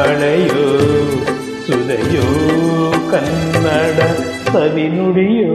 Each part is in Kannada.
ಮಳೆಯೋ ಸುಧೆಯೋ ಕನ್ನಡ ಸವಿನುಡಿಯೋ.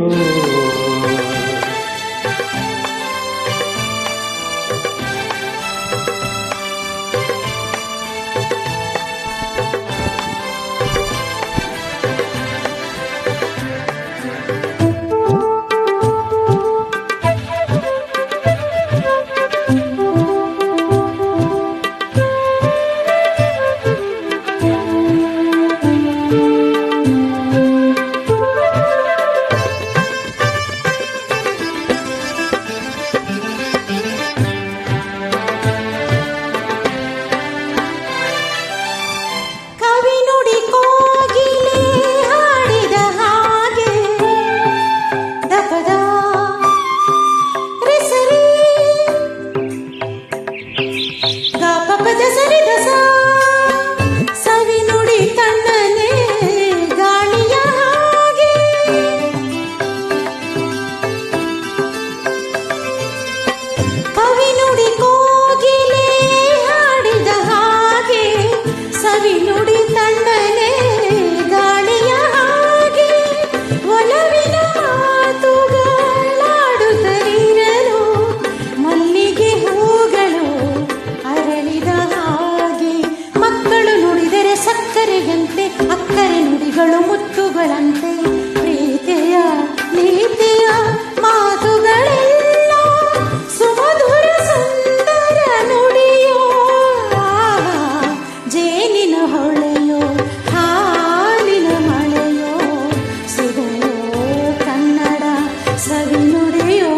ಸಕ್ಕರೆಯಂತೆ ಅಕ್ಕರೆ ನುಡಿಗಳು ಮುತ್ತುಗಳಂತೆ ಪ್ರೀತಿಯ ನೀತಿಯ ಮಾತುಗಳೆಲ್ಲ ಸುಮಧುರ ಸುಂದರ ನುಡಿಯೋ. ಜೇನಿನ ಹೊಳೆಯೋ ಹಾಲಿನ ಮಳೆಯೋ ಸುಧೆಯೋ ಕನ್ನಡ ಸವಿ ನುಡಿಯೋ.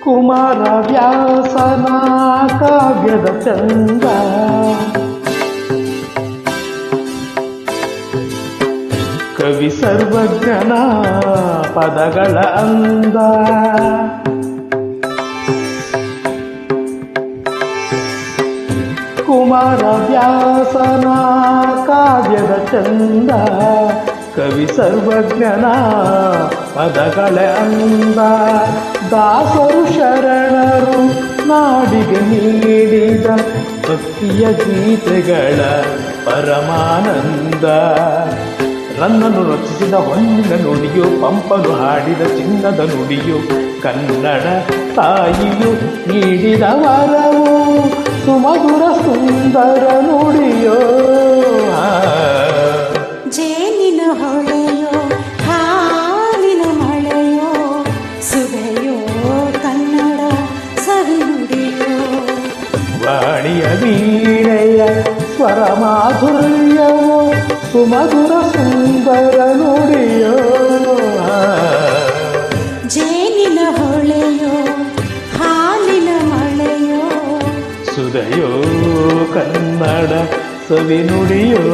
ಕುಮಾರ ವ್ಯಾಸನ ಕಾವ್ಯದ ಚಂದ ಕವಿ ಸರ್ವಜ್ಞನ ಪದಗಳ ಅಂದ. ಕುಮಾರ ವ್ಯಾಸನ ಕಾವ್ಯದ ಚಂದ ಕವಿ ಸರ್ವಜ್ಞನ ಪದಗಳ ಅಂದ. ದಾಸರು ಶರಣರು ನಾಡಿಗೆ ನೀಡಿದ ಭಕ್ತಿಯ ಗೀತೆಗಳ ಪರಮಾನಂದ. ರನ್ನನು ರಚಿಸಿದ ಹೊನ್ನಿನ ನುಡಿಯು ಪಂಪನು ಹಾಡಿದ ಚಿನ್ನದ ನುಡಿಯು ಕನ್ನಡ ತಾಯಿಯು ನೀಡಿದ ವರವು ಸುಮಧುರ ಸುಂದರ ನುಡಿಯೋ. ಜೇನಿನ ಹೊಳೆಯೋ ಹಾಲಿನ ಮಳೆಯೋ ಸುಧೆಯೋ ಕನ್ನಡ ಸವಿ ನುಡಿಯೋ. ವಾಣಿಯ ವೀಣೆಯ ಸ್ವರ ಮಾಧುರ್ಯವೋ ಸುಮಧುರ ಸುಂದರ ನುಡಿಯೋ. ಜೇನಿನ ಹೊಳೆಯೋ ಹಾಲಿನ ಮಳೆಯೋ ಸುಧೆಯೋ ಕನ್ನಡ ಸವಿ ನುಡಿಯೋ.